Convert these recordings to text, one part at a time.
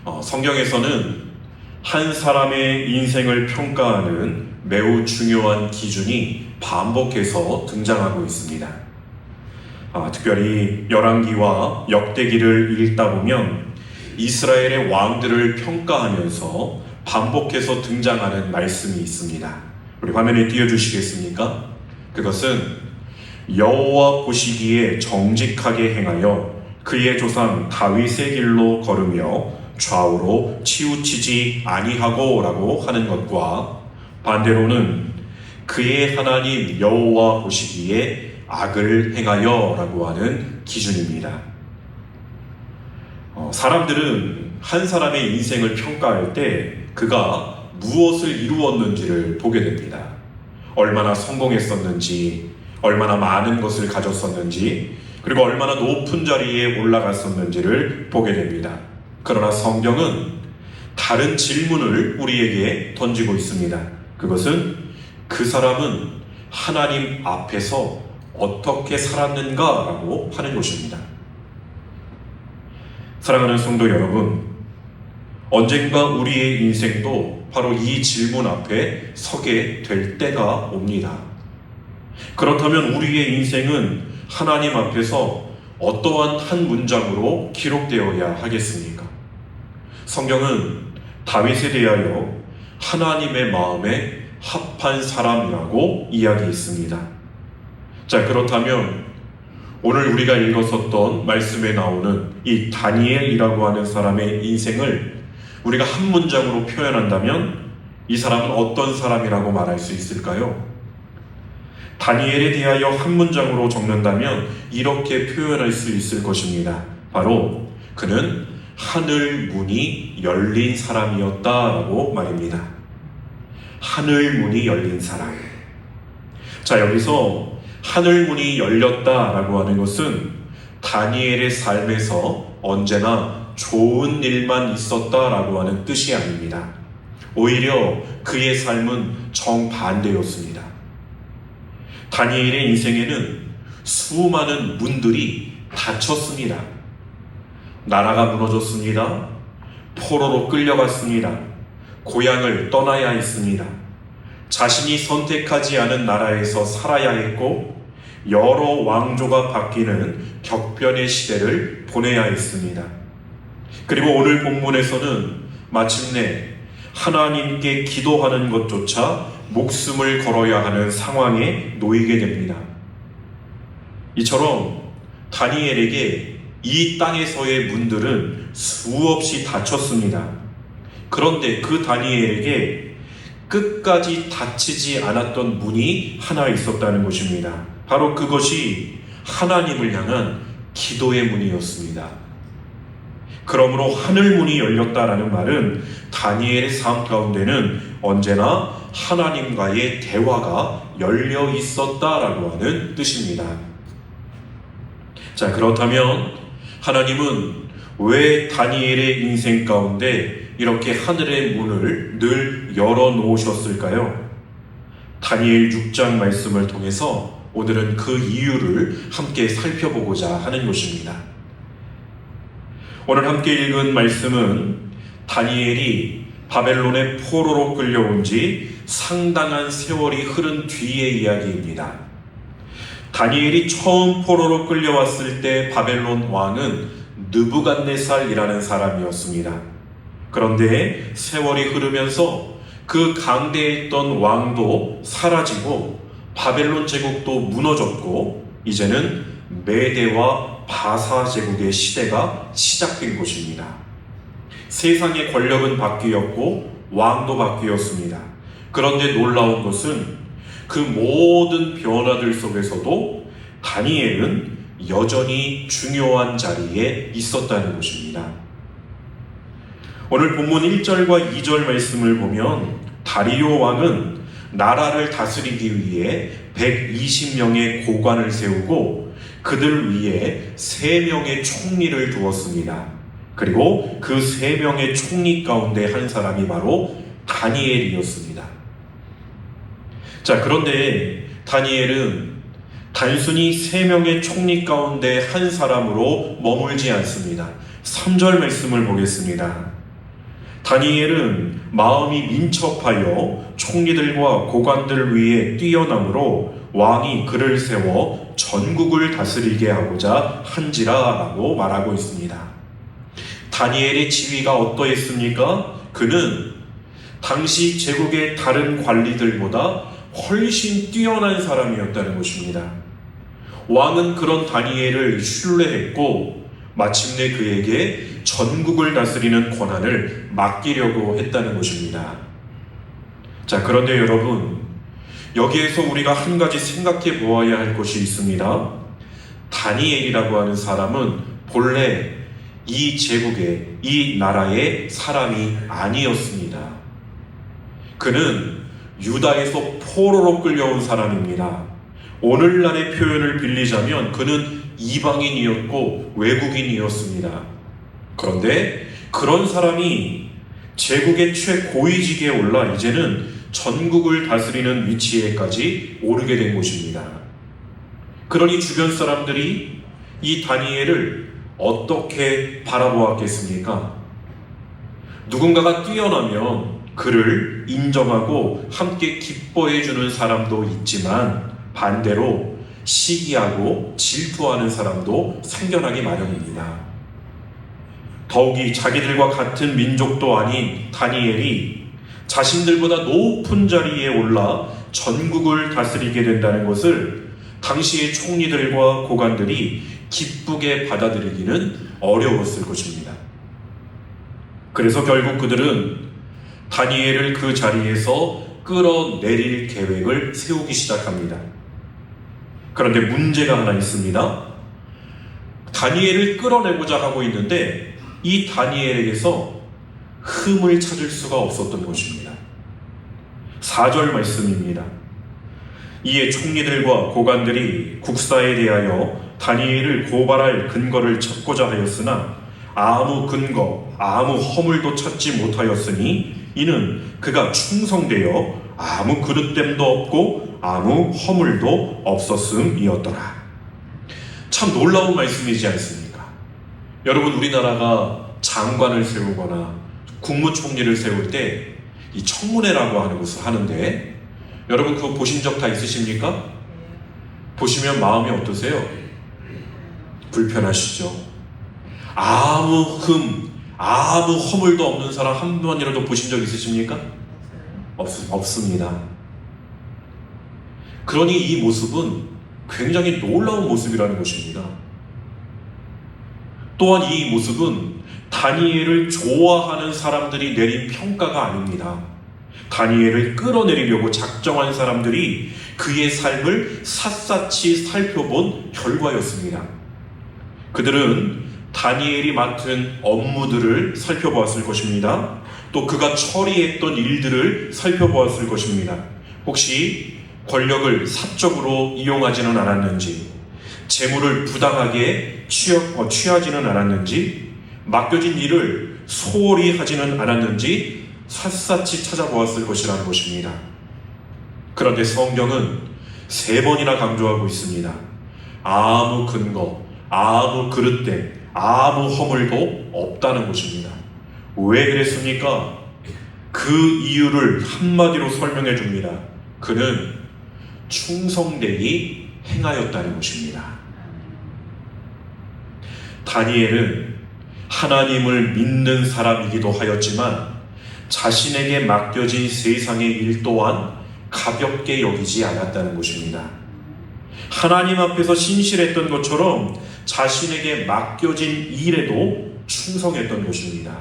성경에서는 한 사람의 인생을 평가하는 매우 중요한 기준이 반복해서 등장하고 있습니다. 특별히 열왕기와 역대기를 읽다 보면 이스라엘의 왕들을 평가하면서 반복해서 등장하는 말씀이 있습니다. 우리 화면에 띄워주시겠습니까? 그것은 여호와 보시기에 정직하게 행하여 그의 조상 다윗의 길로 걸으며 좌우로 치우치지 아니하고 라고 하는 것과 반대로는 그의 하나님 여호와 보시기에 악을 행하여 라고 하는 기준입니다. 사람들은 한 사람의 인생을 평가할 때 그가 무엇을 이루었는지를 보게 됩니다. 얼마나 성공했었는지, 얼마나 많은 것을 가졌었는지, 그리고 얼마나 높은 자리에 올라갔었는지를 보게 됩니다. 그러나 성경은 다른 질문을 우리에게 던지고 있습니다. 그것은 그 사람은 하나님 앞에서 어떻게 살았는가라고 하는 것입니다. 사랑하는 성도 여러분, 언젠가 우리의 인생도 바로 이 질문 앞에 서게 될 때가 옵니다. 그렇다면 우리의 인생은 하나님 앞에서 어떠한 한 문장으로 기록되어야 하겠습니까? 성경은 다윗에 대하여 하나님의 마음에 합한 사람이라고 이야기했습니다. 자, 그렇다면 오늘 우리가 읽었었던 말씀에 나오는 이 다니엘이라고 하는 사람의 인생을 우리가 한 문장으로 표현한다면 이 사람은 어떤 사람이라고 말할 수 있을까요? 다니엘에 대하여 한 문장으로 적는다면 이렇게 표현할 수 있을 것입니다. 바로 그는 하늘 문이 열린 사람이었다라고 말입니다. 하늘 문이 열린 사람. 자, 여기서 하늘 문이 열렸다라고 하는 것은 다니엘의 삶에서 언제나 좋은 일만 있었다라고 하는 뜻이 아닙니다. 오히려 그의 삶은 정반대였습니다. 다니엘의 인생에는 수많은 문들이 닫혔습니다. 나라가 무너졌습니다. 포로로 끌려갔습니다. 고향을 떠나야 했습니다. 자신이 선택하지 않은 나라에서 살아야 했고 여러 왕조가 바뀌는 격변의 시대를 보내야 했습니다. 그리고 오늘 본문에서는 마침내 하나님께 기도하는 것조차 목숨을 걸어야 하는 상황에 놓이게 됩니다. 이처럼 다니엘에게 이 땅에서의 문들은 수없이 닫혔습니다. 그런데 그 다니엘에게 끝까지 닫히지 않았던 문이 하나 있었다는 것입니다. 바로 그것이 하나님을 향한 기도의 문이었습니다. 그러므로 하늘 문이 열렸다라는 말은 다니엘의 삶 가운데는 언제나 하나님과의 대화가 열려 있었다라고 하는 뜻입니다. 자, 그렇다면 하나님은 왜 다니엘의 인생 가운데 이렇게 하늘의 문을 늘 열어놓으셨을까요? 다니엘 6장 말씀을 통해서 오늘은 그 이유를 함께 살펴보고자 하는 것입니다. 오늘 함께 읽은 말씀은 다니엘이 바벨론의 포로로 끌려온 지 상당한 세월이 흐른 뒤의 이야기입니다. 다니엘이 처음 포로로 끌려왔을 때 바벨론 왕은 느부갓네살이라는 사람이었습니다. 그런데 세월이 흐르면서 그 강대에 있던 왕도 사라지고 바벨론 제국도 무너졌고 이제는 메대와 바사 제국의 시대가 시작된 것입니다. 세상의 권력은 바뀌었고 왕도 바뀌었습니다. 그런데 놀라운 것은 그 모든 변화들 속에서도 다니엘은 여전히 중요한 자리에 있었다는 것입니다. 오늘 본문 1절과 2절 말씀을 보면 다리오 왕은 나라를 다스리기 위해 120명의 고관을 세우고 그들 위에 3명의 총리를 두었습니다. 그리고 그 3명의 총리 가운데 한 사람이 바로 다니엘이었습니다. 자, 그런데 다니엘은 단순히 3명의 총리 가운데 한 사람으로 머물지 않습니다. 3절 말씀을 보겠습니다. 다니엘은 마음이 민첩하여 총리들과 고관들 위에 뛰어남으로 왕이 그를 세워 전국을 다스리게 하고자 한지라라고 말하고 있습니다. 다니엘의 지위가 어떠했습니까? 그는 당시 제국의 다른 관리들보다 훨씬 뛰어난 사람이었다는 것입니다. 왕은 그런 다니엘을 신뢰했고 마침내 그에게 전국을 다스리는 권한을 맡기려고 했다는 것입니다. 자, 그런데 여러분, 여기에서 우리가 한 가지 생각해 보아야 할 것이 있습니다. 다니엘이라고 하는 사람은 본래 이 제국의, 이 나라의 사람이 아니었습니다. 그는 유다에서 포로로 끌려온 사람입니다. 오늘날의 표현을 빌리자면 그는 이방인이었고 외국인이었습니다. 그런데 그런 사람이 제국의 최고위직에 올라 이제는 전국을 다스리는 위치에까지 오르게 된 것입니다. 그러니 주변 사람들이 이 다니엘을 어떻게 바라보았겠습니까? 누군가가 뛰어나면 그를 인정하고 함께 기뻐해 주는 사람도 있지만 반대로 시기하고 질투하는 사람도 생겨나기 마련입니다. 더욱이 자기들과 같은 민족도 아닌 다니엘이 자신들보다 높은 자리에 올라 전국을 다스리게 된다는 것을 당시의 총리들과 고관들이 기쁘게 받아들이기는 어려웠을 것입니다. 그래서 결국 그들은 다니엘을 그 자리에서 끌어내릴 계획을 세우기 시작합니다. 그런데 문제가 하나 있습니다. 다니엘을 끌어내고자 하고 있는데 이 다니엘에게서 흠을 찾을 수가 없었던 것입니다. 4절 말씀입니다. 이에 총리들과 고관들이 국사에 대하여 다니엘을 고발할 근거를 찾고자 하였으나 아무 근거, 아무 허물도 찾지 못하였으니 이는 그가 충성되어 아무 그릇됨도 없고 아무 허물도 없었음이었더라. 참 놀라운 말씀이지 않습니까? 여러분, 우리나라가 장관을 세우거나 국무총리를 세울 때 이 청문회라고 하는 것을 하는데 여러분 그거 보신 적 다 있으십니까? 보시면 마음이 어떠세요? 불편하시죠? 아무 아무 허물도 없는 사람 한 번이라도 보신 적 있으십니까? 없습니다. 그러니 이 모습은 굉장히 놀라운 모습이라는 것입니다. 또한 이 모습은 다니엘을 좋아하는 사람들이 내린 평가가 아닙니다. 다니엘을 끌어내리려고 작정한 사람들이 그의 삶을 샅샅이 살펴본 결과였습니다. 그들은 다니엘이 맡은 업무들을 살펴보았을 것입니다. 또 그가 처리했던 일들을 살펴보았을 것입니다. 혹시 권력을 사적으로 이용하지는 않았는지, 재물을 부당하게 취하지는 않았는지, 맡겨진 일을 소홀히 하지는 않았는지 샅샅이 찾아보았을 것이라는 것입니다. 그런데 성경은 3번이나 강조하고 있습니다. 아무 근거, 아무 그릇됨, 아무 허물도 없다는 것입니다. 왜 그랬습니까? 그 이유를 한마디로 설명해 줍니다. 그는 충성되이 행하였다는 것입니다. 다니엘은 하나님을 믿는 사람이기도 하였지만 자신에게 맡겨진 세상의 일 또한 가볍게 여기지 않았다는 것입니다. 하나님 앞에서 신실했던 것처럼 자신에게 맡겨진 일에도 충성했던 것입니다.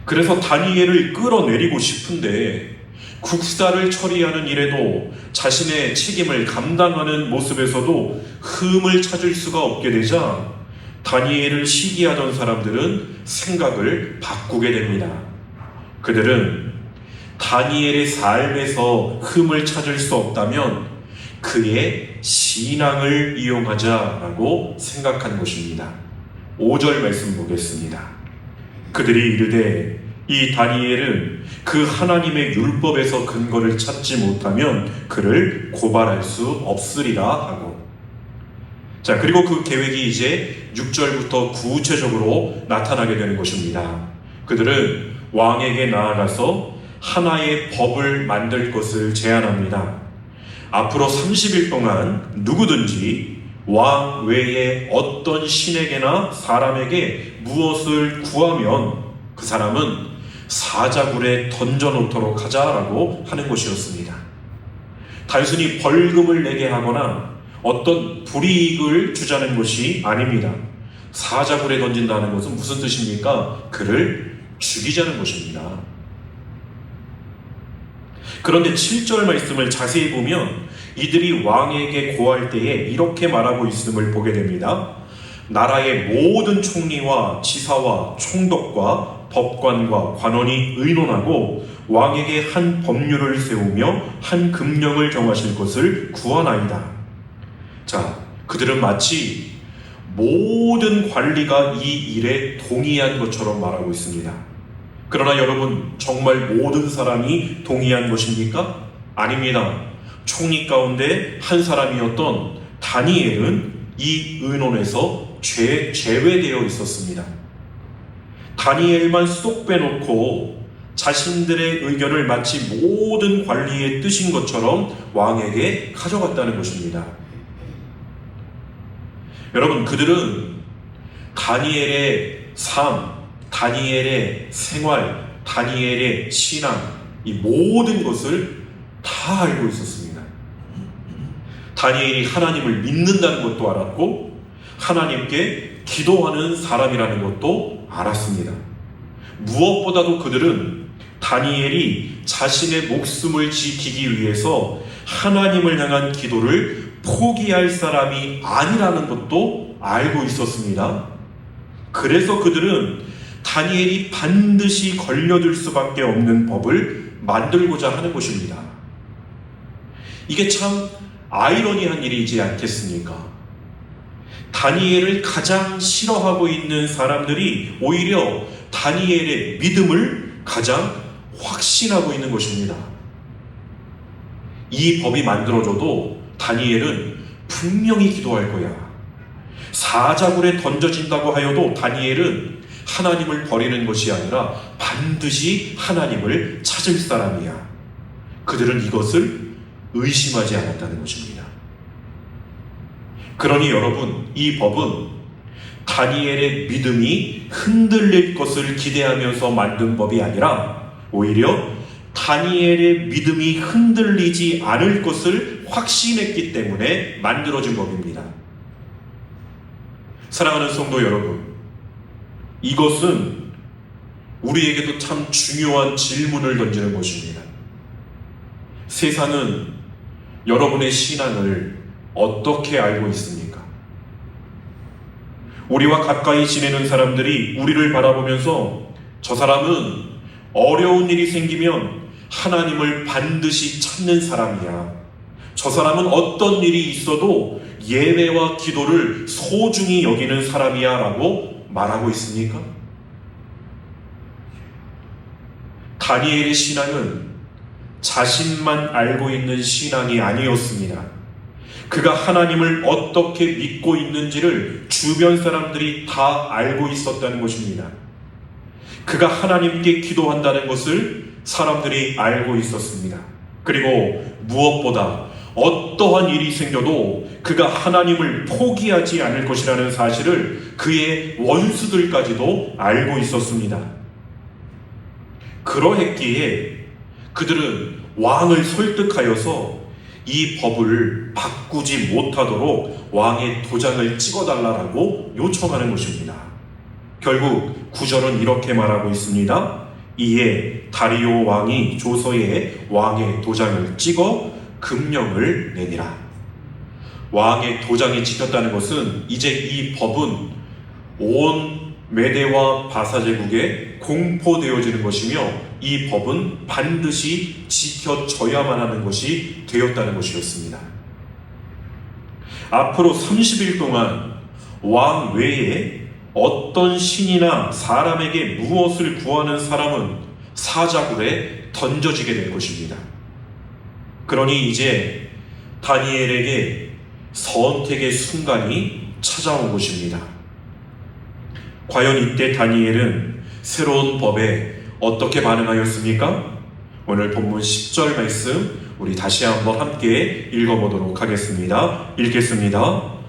그래서 다니엘을 끌어내리고 싶은데 국사를 처리하는 일에도 자신의 책임을 감당하는 모습에서도 흠을 찾을 수가 없게 되자 다니엘을 시기하던 사람들은 생각을 바꾸게 됩니다. 그들은 다니엘의 삶에서 흠을 찾을 수 없다면 그의 신앙을 이용하자라고 생각한 것입니다. 5절 말씀 보겠습니다. 그들이 이르되 이 다니엘은 그 하나님의 율법에서 근거를 찾지 못하면 그를 고발할 수 없으리라 하고, 자, 그리고 그 계획이 이제 6절부터 구체적으로 나타나게 되는 것입니다. 그들은 왕에게 나아가서 하나의 법을 만들 것을 제안합니다. 앞으로 30일 동안 누구든지 왕 외에 어떤 신에게나 사람에게 무엇을 구하면 그 사람은 사자굴에 던져놓도록 하자라고 하는 것이었습니다. 단순히 벌금을 내게 하거나 어떤 불이익을 주자는 것이 아닙니다. 사자굴에 던진다는 것은 무슨 뜻입니까? 그를 죽이자는 것입니다. 그런데 7절 말씀을 자세히 보면 이들이 왕에게 고할 때에 이렇게 말하고 있음을 보게 됩니다. 나라의 모든 총리와 지사와 총독과 법관과 관원이 의논하고 왕에게 한 법률을 세우며 한 금령을 정하실 것을 구하나이다. 자, 그들은 마치 모든 관리가 이 일에 동의한 것처럼 말하고 있습니다. 그러나 여러분, 정말 모든 사람이 동의한 것입니까? 아닙니다. 총리 가운데 한 사람이었던 다니엘은 이 의논에서 제외되어 있었습니다. 다니엘만 쏙 빼놓고 자신들의 의견을 마치 모든 관리의 뜻인 것처럼 왕에게 가져갔다는 것입니다. 여러분, 그들은 다니엘의 삶, 다니엘의 생활, 다니엘의 신앙, 이 모든 것을 다 알고 있었습니다. 다니엘이 하나님을 믿는다는 것도 알았고 하나님께 기도하는 사람이라는 것도 알았습니다. 무엇보다도 그들은 다니엘이 자신의 목숨을 지키기 위해서 하나님을 향한 기도를 포기할 사람이 아니라는 것도 알고 있었습니다. 그래서 그들은 다니엘이 반드시 걸려들 수밖에 없는 법을 만들고자 하는 것입니다. 이게 참 아이러니한 일이지 않겠습니까? 다니엘을 가장 싫어하고 있는 사람들이 오히려 다니엘의 믿음을 가장 확신하고 있는 것입니다. 이 법이 만들어져도 다니엘은 분명히 기도할 거야. 사자굴에 던져진다고 하여도 다니엘은 하나님을 버리는 것이 아니라 반드시 하나님을 찾을 사람이야. 그들은 이것을 의심하지 않았다는 것입니다. 그러니 여러분, 이 법은 다니엘의 믿음이 흔들릴 것을 기대하면서 만든 법이 아니라 오히려 다니엘의 믿음이 흔들리지 않을 것을 확신했기 때문에 만들어진 법입니다. 사랑하는 성도 여러분, 이것은 우리에게도 참 중요한 질문을 던지는 것입니다. 세상은 여러분의 신앙을 어떻게 알고 있습니까? 우리와 가까이 지내는 사람들이 우리를 바라보면서 저 사람은 어려운 일이 생기면 하나님을 반드시 찾는 사람이야. 저 사람은 어떤 일이 있어도 예배와 기도를 소중히 여기는 사람이야 라고 말하고 있습니까? 다니엘의 신앙은 자신만 알고 있는 신앙이 아니었습니다. 그가 하나님을 어떻게 믿고 있는지를 주변 사람들이 다 알고 있었다는 것입니다. 그가 하나님께 기도한다는 것을 사람들이 알고 있었습니다. 그리고 무엇보다 어떠한 일이 생겨도 그가 하나님을 포기하지 않을 것이라는 사실을 그의 원수들까지도 알고 있었습니다. 그러했기에 그들은 왕을 설득하여서 이 법을 바꾸지 못하도록 왕의 도장을 찍어달라고 요청하는 것입니다. 결국 9절은 이렇게 말하고 있습니다. 이에 다리오 왕이 조서에 왕의 도장을 찍어 금령을 내니라. 왕의 도장이 찍혔다는 것은 이제 이 법은 온 메대와 바사 제국에 공포되어지는 것이며 이 법은 반드시 지켜져야만 하는 것이 되었다는 것이었습니다. 앞으로 30일 동안 왕 외에 어떤 신이나 사람에게 무엇을 구하는 사람은 사자굴에 던져지게 될 것입니다. 그러니 이제 다니엘에게 선택의 순간이 찾아온 것입니다. 과연 이때 다니엘은 새로운 법에 어떻게 반응하였습니까? 오늘 본문 10절 말씀 우리 다시 한번 함께 읽어보도록 하겠습니다. 읽겠습니다.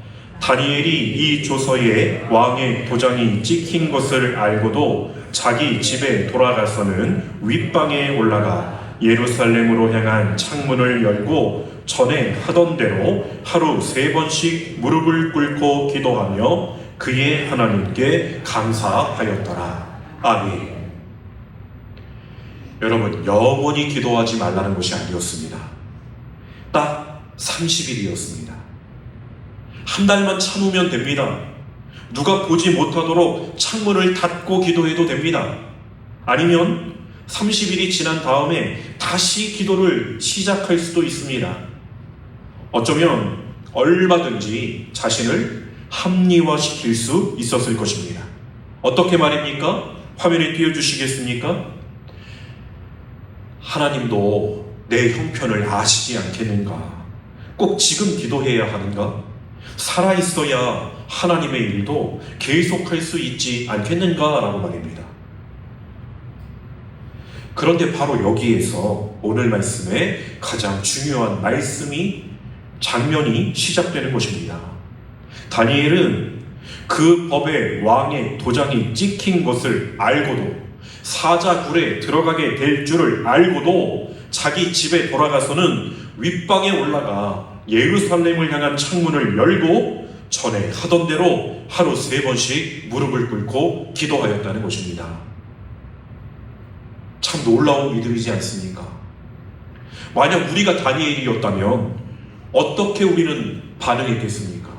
다니엘이 이 조서에 왕의 도장이 찍힌 것을 알고도 자기 집에 돌아가서는 윗방에 올라가 예루살렘으로 향한 창문을 열고 전에 하던 대로 하루 3번씩 무릎을 꿇고 기도하며 그의 하나님께 감사하였더라. 아멘. 여러분, 영원히 기도하지 말라는 것이 아니었습니다. 딱 30일이었습니다. 한 달만 참으면 됩니다. 누가 보지 못하도록 창문을 닫고 기도해도 됩니다. 아니면 30일이 지난 다음에 다시 기도를 시작할 수도 있습니다. 어쩌면 얼마든지 자신을 합리화시킬 수 있었을 것입니다. 어떻게 말입니까? 화면에 띄워주시겠습니까? 하나님도 내 형편을 아시지 않겠는가? 꼭 지금 기도해야 하는가? 살아있어야 하나님의 일도 계속할 수 있지 않겠는가? 라고 말입니다. 그런데 바로 여기에서 오늘 말씀의 가장 중요한 장면이 시작되는 것입니다. 다니엘은 그 법에 왕의 도장이 찍힌 것을 알고도 사자굴에 들어가게 될 줄을 알고도 자기 집에 돌아가서는 윗방에 올라가 예루살렘을 향한 창문을 열고 전에 하던 대로 하루 3번씩 무릎을 꿇고 기도하였다는 것입니다. 참 놀라운 믿음이지 않습니까? 만약 우리가 다니엘이었다면 어떻게 우리는 반응했겠습니까?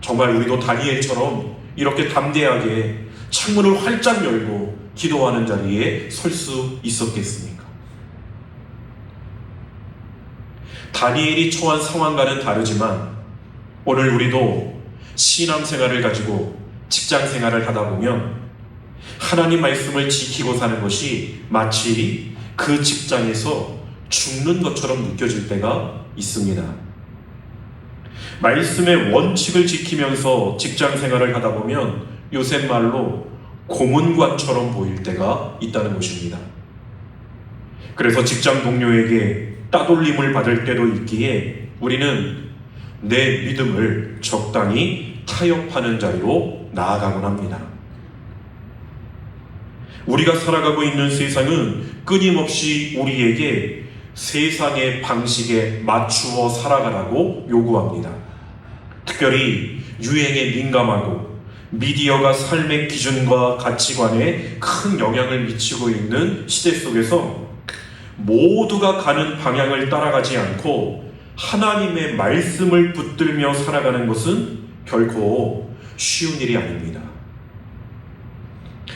정말 우리도 다니엘처럼 이렇게 담대하게 창문을 활짝 열고 기도하는 자리에 설 수 있었겠습니까? 다니엘이 처한 상황과는 다르지만 오늘 우리도 신앙생활을 가지고 직장생활을 하다 보면 하나님 말씀을 지키고 사는 것이 마치 그 직장에서 죽는 것처럼 느껴질 때가 있습니다. 말씀의 원칙을 지키면서 직장생활을 하다 보면 요새 말로 고문관처럼 보일 때가 있다는 것입니다. 그래서 직장 동료에게 따돌림을 받을 때도 있기에 우리는 내 믿음을 적당히 타협하는 자리로 나아가곤 합니다. 우리가 살아가고 있는 세상은 끊임없이 우리에게 세상의 방식에 맞추어 살아가라고 요구합니다. 특별히 유행에 민감하고 미디어가 삶의 기준과 가치관에 큰 영향을 미치고 있는 시대 속에서 모두가 가는 방향을 따라가지 않고 하나님의 말씀을 붙들며 살아가는 것은 결코 쉬운 일이 아닙니다.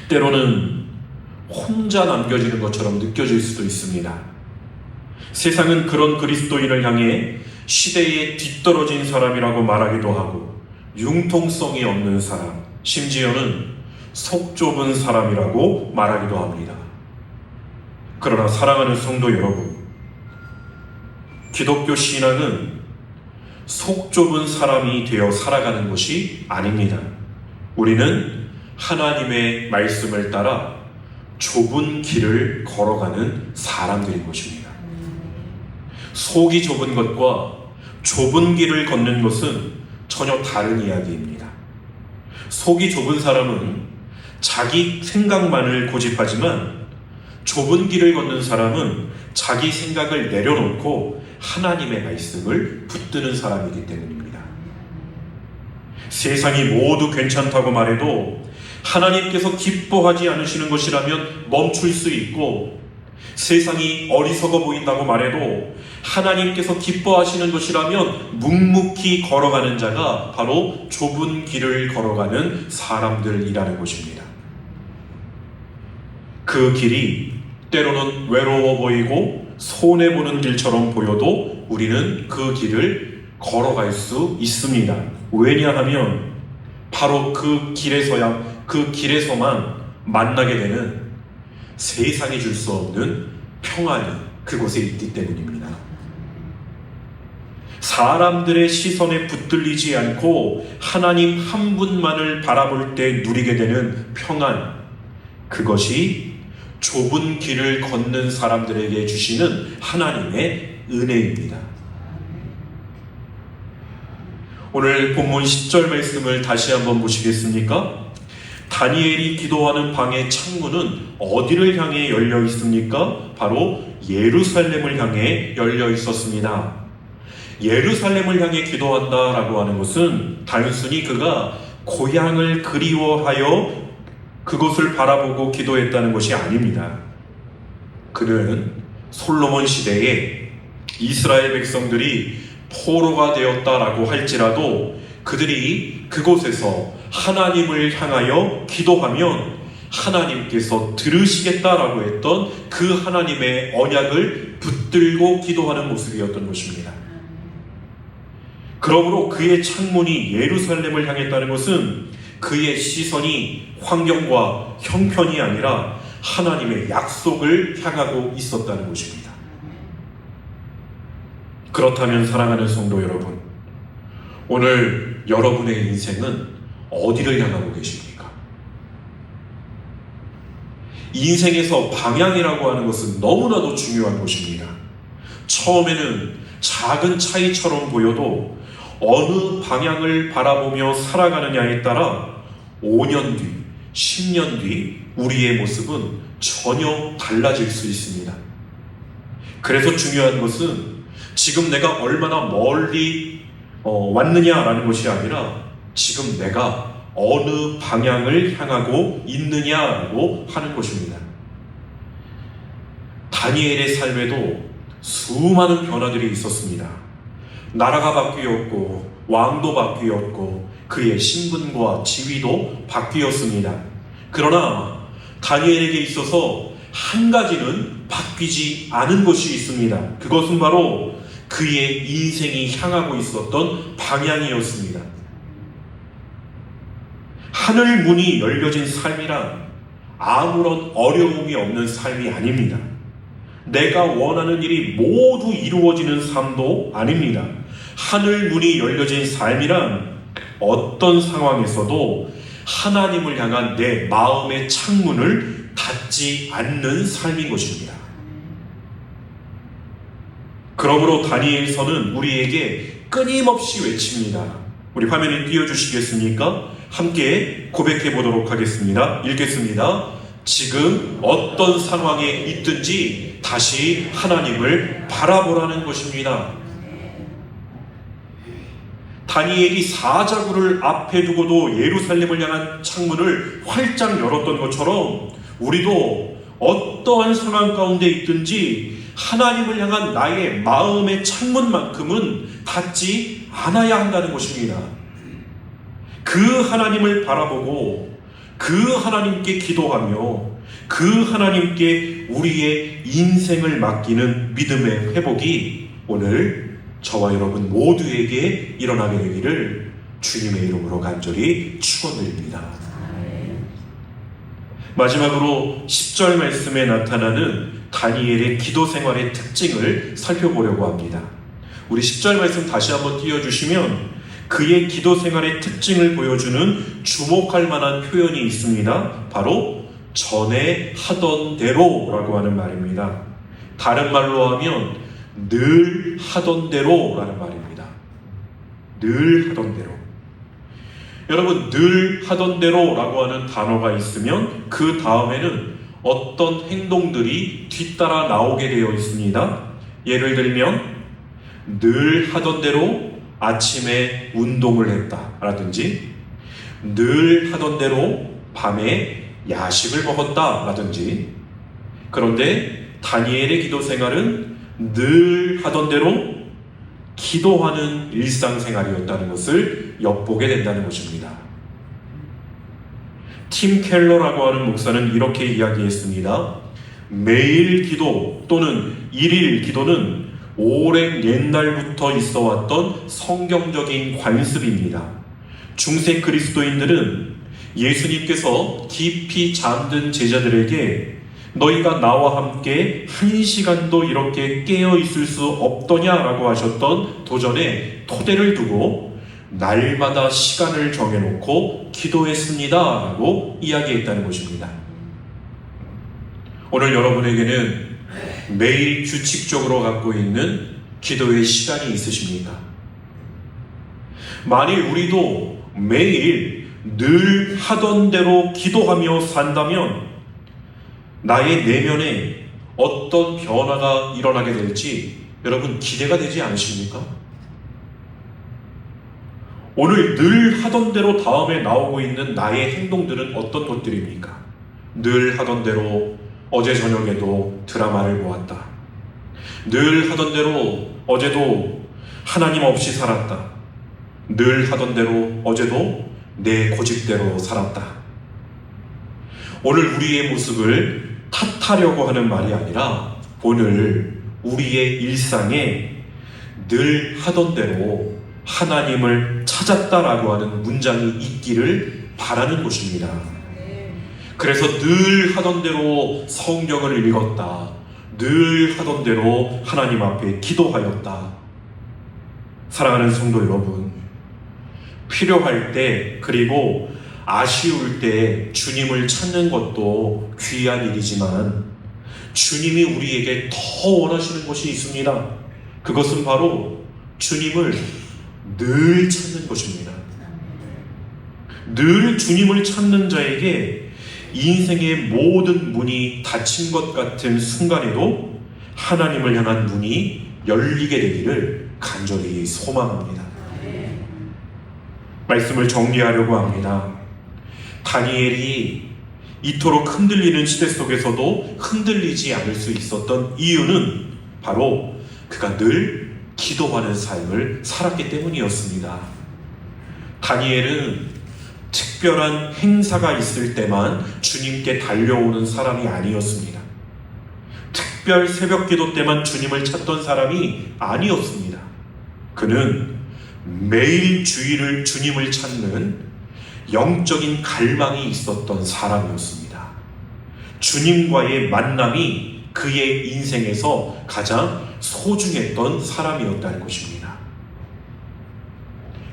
때로는 혼자 남겨지는 것처럼 느껴질 수도 있습니다. 세상은 그런 그리스도인을 향해 시대에 뒤떨어진 사람이라고 말하기도 하고 융통성이 없는 사람, 심지어는 속 좁은 사람이라고 말하기도 합니다. 그러나 사랑하는 성도 여러분, 기독교 신앙은 속 좁은 사람이 되어 살아가는 것이 아닙니다. 우리는 하나님의 말씀을 따라 좁은 길을 걸어가는 사람들인 것입니다. 속이 좁은 것과 좁은 길을 걷는 것은 전혀 다른 이야기입니다. 속이 좁은 사람은 자기 생각만을 고집하지만 좁은 길을 걷는 사람은 자기 생각을 내려놓고 하나님의 말씀을 붙드는 사람이기 때문입니다. 세상이 모두 괜찮다고 말해도 하나님께서 기뻐하지 않으시는 것이라면 멈출 수 있고, 세상이 어리석어 보인다고 말해도 하나님께서 기뻐하시는 것이라면 묵묵히 걸어가는 자가 바로 좁은 길을 걸어가는 사람들이라는 것입니다. 그 길이 때로는 외로워 보이고 손해보는 길처럼 보여도 우리는 그 길을 걸어갈 수 있습니다. 왜냐하면 바로 그 길에서만 만나게 되는 세상이 줄 수 없는 평안이 그곳에 있기 때문입니다. 사람들의 시선에 붙들리지 않고 하나님 한 분만을 바라볼 때 누리게 되는 평안, 그것이 좁은 길을 걷는 사람들에게 주시는 하나님의 은혜입니다. 오늘 본문 10절 말씀을 다시 한번 보시겠습니까? 다니엘이 기도하는 방의 창문은 어디를 향해 열려 있습니까? 바로 예루살렘을 향해 열려 있었습니다. 예루살렘을 향해 기도한다라고 하는 것은 단순히 그가 고향을 그리워하여 그곳을 바라보고 기도했다는 것이 아닙니다. 그는 솔로몬 시대에 이스라엘 백성들이 포로가 되었다라고 할지라도 그들이 그곳에서 하나님을 향하여 기도하면 하나님께서 들으시겠다라고 했던 그 하나님의 언약을 붙들고 기도하는 모습이었던 것입니다. 그러므로 그의 창문이 예루살렘을 향했다는 것은 그의 시선이 환경과 형편이 아니라 하나님의 약속을 향하고 있었다는 것입니다. 그렇다면 사랑하는 성도 여러분, 오늘 여러분의 인생은 어디를 향하고 계십니까? 인생에서 방향이라고 하는 것은 너무나도 중요한 것입니다. 처음에는 작은 차이처럼 보여도 어느 방향을 바라보며 살아가느냐에 따라 5년 뒤, 10년 뒤 우리의 모습은 전혀 달라질 수 있습니다. 그래서 중요한 것은 지금 내가 얼마나 멀리 왔느냐라는 것이 아니라 지금 내가 어느 방향을 향하고 있느냐라고 하는 것입니다. 다니엘의 삶에도 수많은 변화들이 있었습니다. 나라가 바뀌었고 왕도 바뀌었고 그의 신분과 지위도 바뀌었습니다. 그러나 다니엘에게 있어서 한 가지는 바뀌지 않은 것이 있습니다. 그것은 바로 그의 인생이 향하고 있었던 방향이었습니다. 하늘 문이 열려진 삶이란 아무런 어려움이 없는 삶이 아닙니다. 내가 원하는 일이 모두 이루어지는 삶도 아닙니다. 하늘 문이 열려진 삶이란 어떤 상황에서도 하나님을 향한 내 마음의 창문을 닫지 않는 삶인 것입니다. 그러므로 다니엘서는 우리에게 끊임없이 외칩니다. 우리 화면에 띄워주시겠습니까? 함께 고백해 보도록 하겠습니다. 읽겠습니다. 지금 어떤 상황에 있든지 다시 하나님을 바라보라는 것입니다. 다니엘이 사자굴을 앞에 두고도 예루살렘을 향한 창문을 활짝 열었던 것처럼 우리도 어떠한 상황 가운데 있든지 하나님을 향한 나의 마음의 창문만큼은 닫지 않아야 한다는 것입니다. 그 하나님을 바라보고 그 하나님께 기도하며 그 하나님께 우리의 인생을 맡기는 믿음의 회복이 오늘 저와 여러분 모두에게 일어나게 되기를 주님의 이름으로 간절히 축원드립니다. 마지막으로 10절 말씀에 나타나는 다니엘의 기도 생활의 특징을 살펴보려고 합니다. 우리 10절 말씀 다시 한번 띄워주시면 그의 기도 생활의 특징을 보여주는 주목할 만한 표현이 있습니다. 바로 전에 하던 대로라고 하는 말입니다. 다른 말로 하면 늘 하던 대로라는 말입니다. 늘 하던 대로. 여러분, 늘 하던 대로라고 하는 단어가 있으면 그 다음에는 어떤 행동들이 뒤따라 나오게 되어 있습니다. 예를 들면 늘 하던 대로 아침에 운동을 했다라든지 늘 하던 대로 밤에 야식을 먹었다라든지. 그런데 다니엘의 기도 생활은 늘 하던 대로 기도하는 일상생활이었다는 것을 엿보게 된다는 것입니다. 팀 켈러라고 하는 목사는 이렇게 이야기했습니다. 매일 기도 또는 일일 기도는 오랜 옛날부터 있어왔던 성경적인 관습입니다. 중세 그리스도인들은 예수님께서 깊이 잠든 제자들에게 너희가 나와 함께 1시간도 이렇게 깨어 있을 수 없더냐라고 하셨던 도전에 토대를 두고 날마다 시간을 정해놓고 기도했습니다 라고 이야기했다는 것입니다. 오늘 여러분에게는 매일 규칙적으로 갖고 있는 기도의 시간이 있으십니까? 만일 우리도 매일 늘 하던 대로 기도하며 산다면 나의 내면에 어떤 변화가 일어나게 될지 여러분 기대가 되지 않으십니까? 오늘 늘 하던 대로 다음에 나오고 있는 나의 행동들은 어떤 것들입니까? 늘 하던 대로 어제 저녁에도 드라마를 보았다. 늘 하던 대로 어제도 하나님 없이 살았다. 늘 하던 대로 어제도 내 고집대로 살았다. 오늘 우리의 모습을 탓하려고 하는 말이 아니라 오늘 우리의 일상에 늘 하던 대로 하나님을 찾았다라고 하는 문장이 있기를 바라는 것입니다. 그래서 늘 하던 대로 성경을 읽었다. 늘 하던 대로 하나님 앞에 기도하였다. 사랑하는 성도 여러분, 필요할 때 그리고 아쉬울 때 주님을 찾는 것도 귀한 일이지만 주님이 우리에게 더 원하시는 것이 있습니다. 그것은 바로 주님을 늘 찾는 것입니다. 늘 주님을 찾는 자에게 인생의 모든 문이 닫힌 것 같은 순간에도 하나님을 향한 문이 열리게 되기를 간절히 소망합니다. 말씀을 정리하려고 합니다. 다니엘이 이토록 흔들리는 시대 속에서도 흔들리지 않을 수 있었던 이유는 바로 그가 늘 기도하는 삶을 살았기 때문이었습니다. 다니엘은 특별한 행사가 있을 때만 주님께 달려오는 사람이 아니었습니다. 특별 새벽 기도 때만 주님을 찾던 사람이 아니었습니다. 그는 매일 주님을 찾는 영적인 갈망이 있었던 사람이었습니다. 주님과의 만남이 그의 인생에서 가장 소중했던 사람이었다는 것입니다.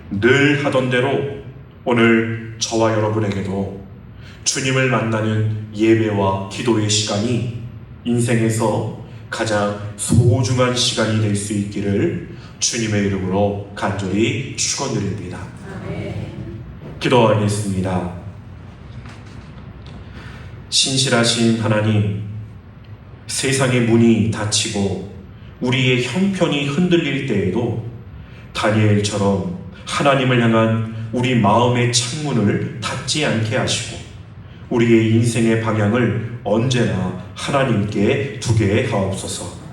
늘 하던 대로 오늘 저와 여러분에게도 주님을 만나는 예배와 기도의 시간이 인생에서 가장 소중한 시간이 될 수 있기를 주님의 이름으로 간절히 축원드립니다. 기도하겠습니다. 신실하신 하나님, 세상의 문이 닫히고 우리의 형편이 흔들릴 때에도 다니엘처럼 하나님을 향한 우리 마음의 창문을 닫지 않게 하시고 우리의 인생의 방향을 언제나 하나님께 두게 하옵소서.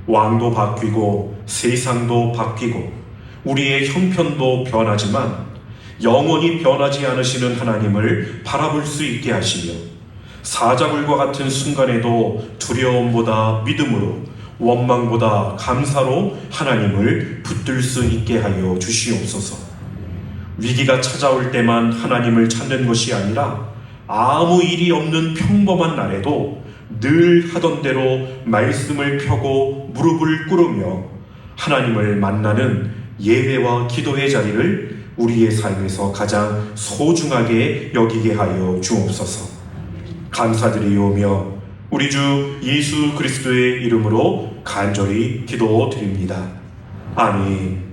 왕도 바뀌고 세상도 바뀌고 우리의 형편도 변하지만 영원히 변하지 않으시는 하나님을 바라볼 수 있게 하시며 사자굴과 같은 순간에도 두려움보다 믿음으로 원망보다 감사로 하나님을 붙들 수 있게 하여 주시옵소서. 위기가 찾아올 때만 하나님을 찾는 것이 아니라 아무 일이 없는 평범한 날에도 늘 하던 대로 말씀을 펴고 무릎을 꿇으며 하나님을 만나는 예배와 기도의 자리를 우리의 삶에서 가장 소중하게 여기게 하여 주옵소서. 감사드리오며 우리 주 예수 그리스도의 이름으로 간절히 기도드립니다. 아멘.